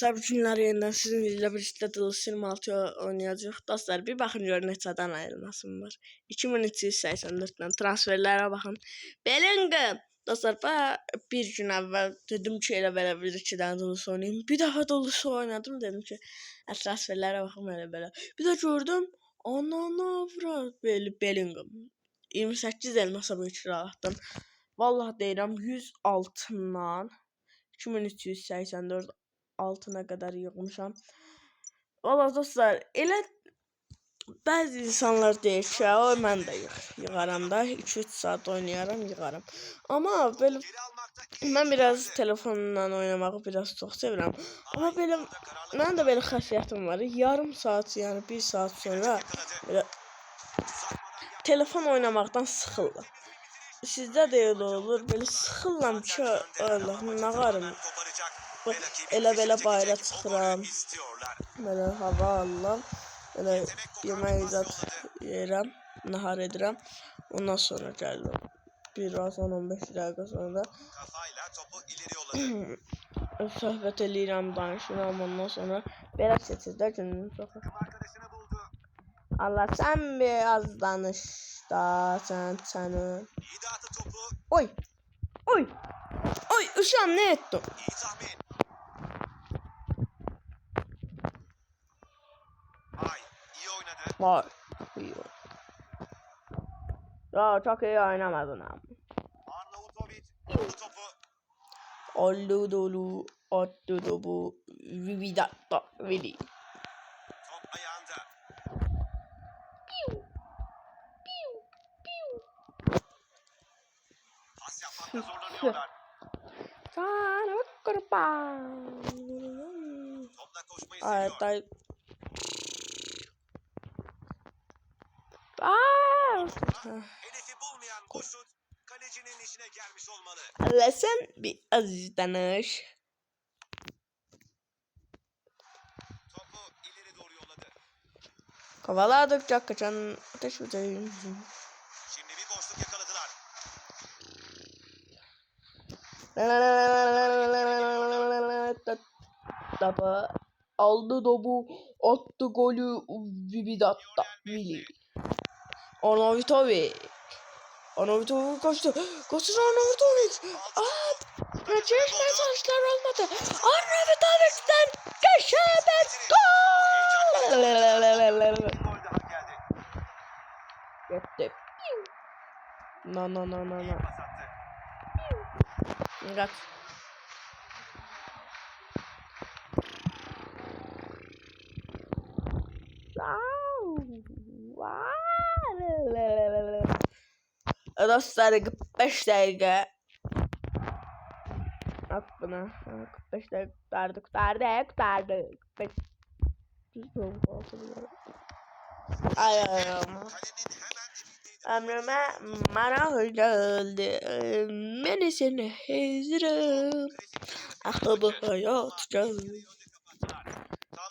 Dostlar, bu günlər yenidən sizinlə birlikdə Dılış 26 oynayacağıq. Dostlar, bir baxın görün neçədən ayrılmasım var. 2384-dən transferlərə baxın. Bellingham. Dostlar, bir gün əvvəl dedim ki, elə belə bir iki dənə Dılış oynayayım. Bir dəfə Dılış oynadım, dedim ki, transferlərə baxım elə belə. Bir də gördüm, Bellingham. 28 elmasa bu iki rahatdan. Vallahi deyirəm 106-dan 2384 altına kadar yığmışam. Valla dostlar, elə bəzi insanlar deyir ki, o mən də yığaram da 2-3 saat oynayaram, yığaram. Amma belə mən biraz telefonla oynamağı biraz çox sevirəm. Amma belə mənim də belə xəssiyyətim var. Yarım saat, yəni 1 saat sonra belə telefon oynamaqdan sıxıldım. Sizdə də elə olur, belə sıxıllam ki, Allah'ım nağarım. Elə belə bayıra çıxıram, belə hava alıram, elə yemək zat yeyirəm, nahar edirəm, ondan sonra gəlirəm. Biraz 10-15 dəqiqə sonra söhbət eləyirəm, danışıram, ondan sonra belə keçir günün çoxu. Allah, sən biraz danış da, səni. Oy, oy, oy, uşağım ne ettin? Vay, iyi. Ya çok iyi oynamadın ama. Oldu dolu, attı topu, vidatta, vidi. Top ayağında. Pas yapmakta zorlanıyorlar. Sana kurban. Topla koşmayı seviyor. Ay, Hedefi bulmayan bu şut kalecinin işine gelmiş olmalı. Allah, sen bir az danış. Topu ileri doğru yolladı. Kovaladıkça kaçan ateş böceği. Şimdi bir boşluk yakaladılar. Aldı topu, attı golü, vidatta, vili. Arnautovic kaçtı. Kaçır Arnautovic. Geçme saçlar olmadı. Arnautovic'den geçemez. Gol! Gitti. No. Kaç. Dostlar, 45 dakika. At buna. 45 dakika kurtardık. 45. Ay. Ömrüme marah geldi. Beni seni hazırım. Bu hayat geldi.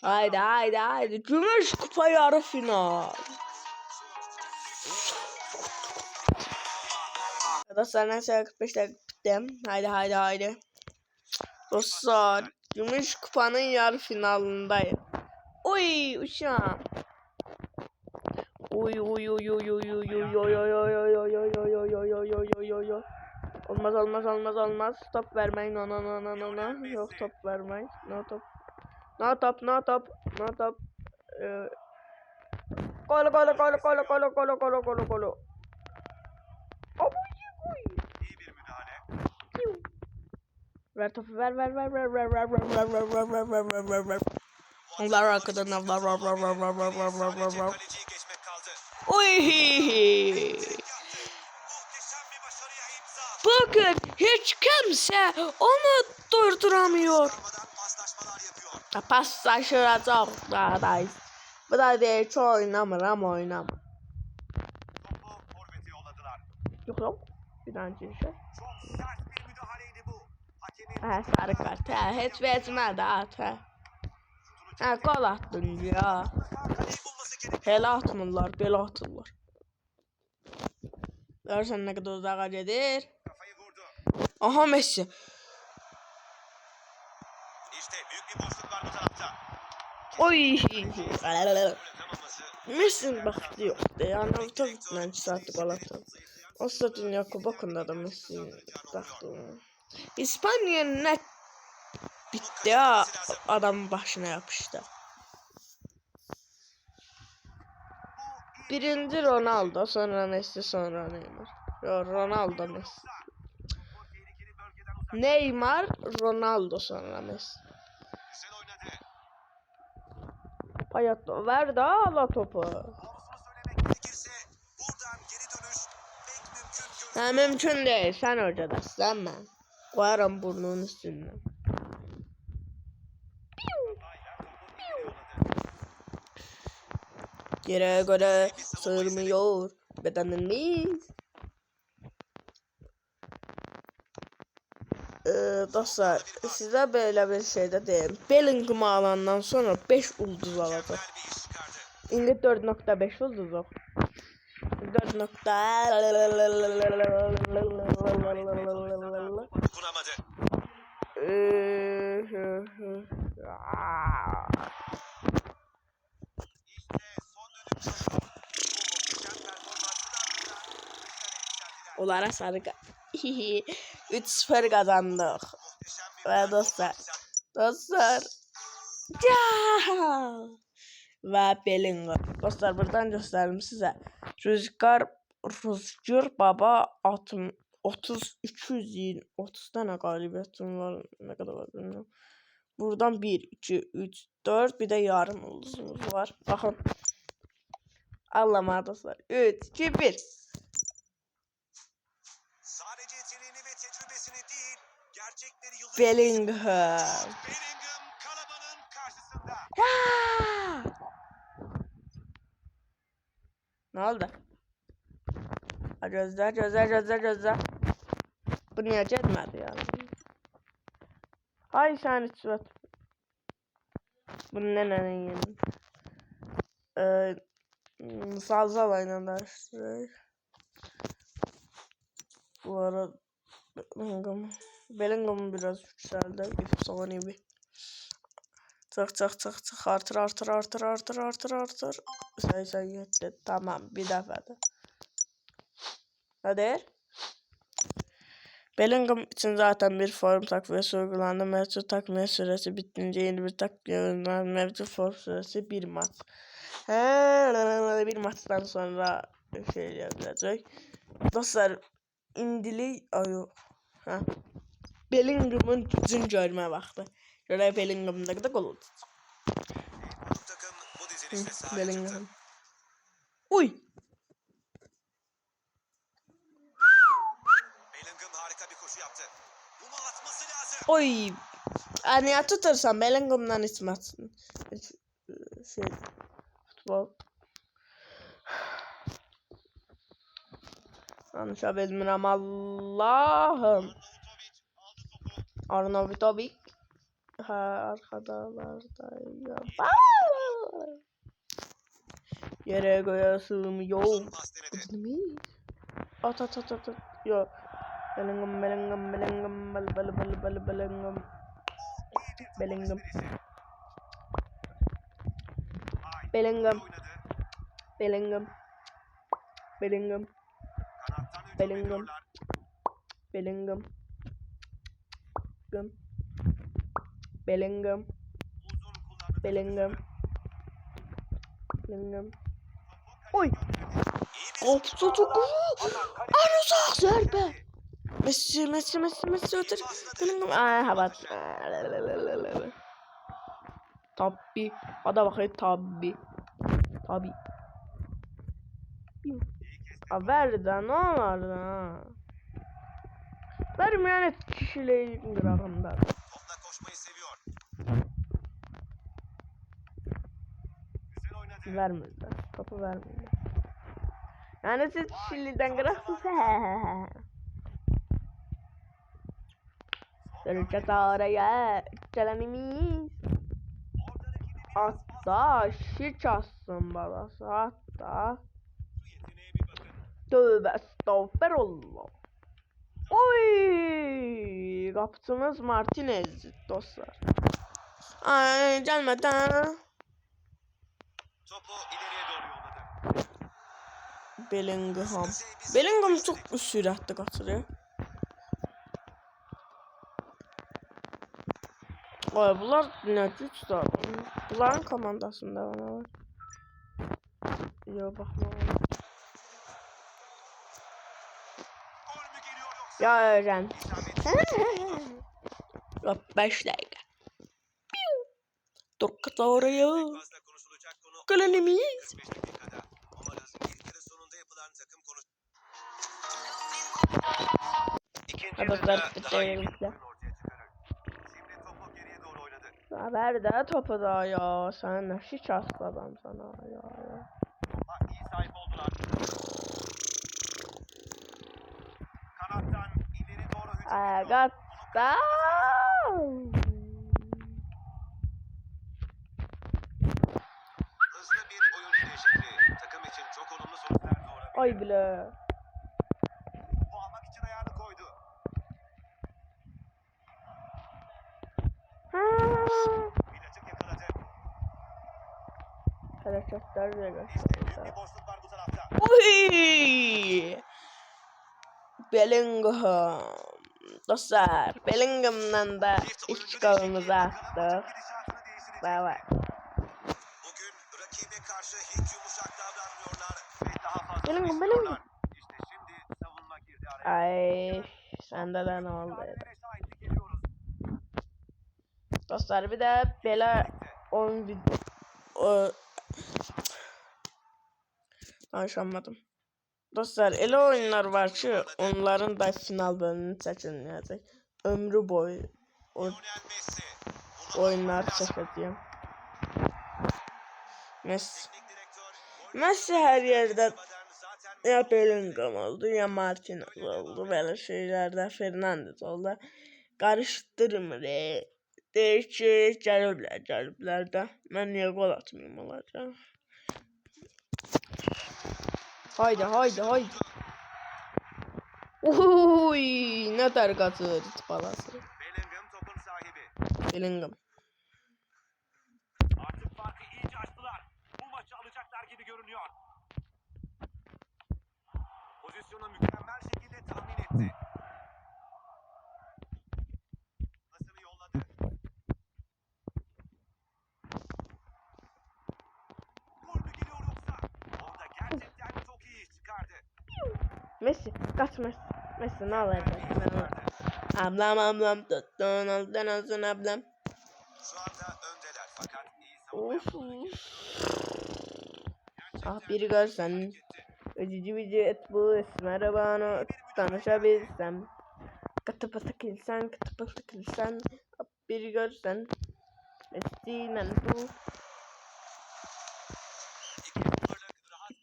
Haydi. Gümüş kupa yarı final. Dostlar, neyse 45 dakika bittim. Haydi. Dostlar, gümüş kupanın yarı finalındayım. Oy uşağım. Oy. Olmaz. Top vermeyin. No. Yok, top vermeyin. No top. Gol. İyi bir müdahale. Ver topu, ver. Onlar arkadan ver. Kaleciyi geçmek kaldı. Oy. Muhteşem bir başarıya imza. Bakın, hiç kimse onu durduramıyor. Paslaşmalar yapıyor. Paslaşacak dağdayız. Bu da değil ki oynamıram. Topu forvete yolladılar. Yok. Bir tane şey. Çok sert bir müdahaleydi bu. Hakemin Sarı kart. Hiç vermedi at. Gol attın ya. kaleyi bulması gerekiyor. Hele atmırlar, böyle atırlar. Görsen ne kadar uzağa gelir. Kafayı vurdu. Aha, Messi. İşte büyük Bir boşluk var bu tarafta. Oy. Atamaması. Messi'nin vakti yoktu. Yani tabii saatlik gol attı. O da Dünya Kupası'nda da Messi'nin taktı. İspanya'nın net bitti ya, adam başına yapıştı. Birinci Ronaldo, sonra Messi, sonra Neymar. Yo, Ronaldo, Messi. Neymar, Ronaldo, sonra Messi. Güzel oynadı. Hayatta ver de ala topu. Doğrusunu söylemek gerekirse buradan geri dönüş pek mümkün görünmüyor. Ha, mümkün değil. Sen hocadasın ben. Koyarım burnunun üstüne. Yere göre sığmıyor bedenimiz. Dostlar, size böyle bir şey de diyeyim. Bellingham alandan sonra 5 ulduz alacak. Mükemmel bir iş çıkardı. Şimdi 4.5 ulduz o. 4. Dokunamadı. İşte son düdük çalıyor. Bu muhteşem performansın ardından finale yükseldiler. Onlara sarı 3-0 kazandık. Muhteşem bir Ve dostlar, performans. ve Bellingham. Dostlar, buradan göstereyim size. Rüzgar Baba 30 tane galibiyetim var. Ne kadar var bilmiyorum. Buradan 1, 2, 3, 4 bir de yarım ulduzumuz var. Bakın. Allah'ım dostlar. 3, 2, 1. Sadece yeteneğini ve tecrübesini değil, gerçekleri yıldız. Bellingham. Bellingham kalabalığın karşısında. Ne oldu? Gözler. Bu niye çekmedi yani? Hay sen içi. Bu nenenin yeni. Salsalayla da işte. Bu ara Bellingham biraz yükseldi. Efsane bir. Çık. Artır. 87. Tamam, bir defa da. Hadi. Bellingham için zaten bir form takviyesi uygulandı. Mevcut takviye süresi bittiğince yeni bir takviye uygulandı. Mevcut form süresi 1 maç. Bir maçtan sonra şey yapacak. Dostlar, indili ayo. Bellingham'ın gücünü görme vakti. Göre Bellingham'da da gol oldu. Takım bu dizilişle sahaya çıktı. Bellingham. Uy. Bellingham harika bir koşu yaptı. Bunu atması lazım. Oy. Yani ya tutursam Bellingham'dan içmezsin. Şey. Futbol. Yanlış bilmiyorum, Allah'ım. Arnautovic. Ha, arkadalarda ya. Yere göğe sığmıyor. Pas denedi. At. Yo. Bellingham. Bellingham. Bellingham. Bellingham. Bellingham. Bellingham. Bellingham. Bellingham. Bellingham. Bellingham. Oy. Koptu topu. Anuzak zerbe. Messi otur. Bellingham. Habat. Tabi. Hadi bakayım tabi. Ver de ne var da. Vermeyen et kişiliğin grafında. Topla koşmayı seviyor. Güzel oynadı. Vermediler. Topu vermediler. Yani siz kişiliğinden grafsız. Göreceğiz oraya. Çelenimiz. Hatta şiç assın balası. Hatta. Yeteneğe bir bakın. Tövbe estağfurullah. Oy! Kaptınız Martinez dostlar. Ay gelmeden. Topu ileriye doğru yolladı. Bellingham. Bellingham çok süratli kaçırıyor. Ay bunlar ne güçler. Bunların komandasında bana var. Yok bakma. Gol mü geliyor yoksa? Ya öğren. İsabetli. Yok 5 dakika. Dur kata oraya. Pek fazla konuşulacak konu Kalemimiz. 45 dakikada. Umarız ilk yarı sonunda yapılan takım konuş. İkinci Hadi yarıda dostlar, daha iyi bir bitirelim. oyun ortaya çıkarır. Şimdi topu geriye doğru oynadı. Haber de topu da ya. Sen ne hiç adam sana ya. Topa iyi sahip oldular. Kanattan ileri doğru hücum ediyor. Agatta. Hızlı bir oyuncu değişikliği. Takım için çok olumlu sonuçlar doğurabilir. Ay bile. Bu almak için ayağını koydu. Bir açık yakaladı. Hareketler de İşte büyük gösteriyor. bir boşluk var bu tarafta. Uy! Bellingham. Dostlar, Bellingham'dan da Çift iç oyuncu golümüzü değişikliği attık. bakalım maçın gidişatını değiştirecek Bay mi? bay. Bugün rakibe karşı hiç yumuşak davranmıyorlar ve daha fazla Bellingham, istiyorlar. İşte şimdi savunma girdi araya. Ay, sende de ne oldu? Müdahalelere şahitlik ediyoruz. Dostlar bir de böyle 10 video danışamadım. Dostlar elə oyunlar var ki onların da final bölümünü çəkilməyəcək. Ömrü boyu o Lionel Messi. Bunu oyunlar almak lazım. çəkəcəyəm. Messi. Teknik direktör, Messi hər yerdə zaten ya Bellingham oldu ya Martinez oldu. Belə şeylərdə Fernandes oldu. Qarışdırmır. Deyir ki gəliblər də. Mən niyə qol atmayım olacaq? Haydi haydi haydi. Uy, ne der kaçır balası. Bellingham topun sahibi. Bellingham. Artık farkı iyice açtılar. Bu maçı alacaklar gibi görünüyor. Pozisyonu mükemmel şekilde tahmin etti. Pasını yolladı. Gol mü geliyor yoksa? Orada gerçekten çok iyi iş çıkardı. Messi kaç Messi. Messi ne alacak? Çıkardı. Ablam tuttun aldın olsun ablam. Şu anda öndeler fakat iyi savunma Of. yapmaları Ah biri görsen. Öcücü bir et bu esmer bana tanışabilsem. Katı patı kilsen katı patı kilsen. Ah biri görsen. Messi'yle bu.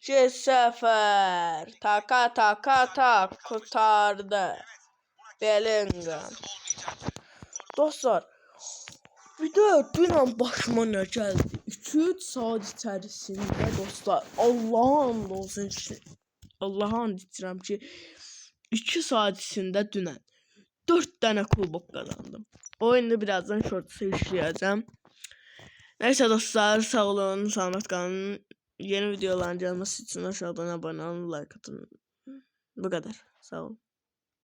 2-0. Taka kurtardı. Bellingham. Dostlar, bir de dünən başıma nə gəldi? 2-3 saat içərisində dostlar, Allah'a and olsun ki, Allah'a and içirəm ki, 2 saat içində dünən 4 dənə kubok qazandım. Oyunu birazdan shorts'a işləyəcəm. Neyse dostlar, sağ olun, sağlık qalın. Yeni videoların gelmesi için aşağıdan abone olun, like atın. Bu kadar. Sağ olun.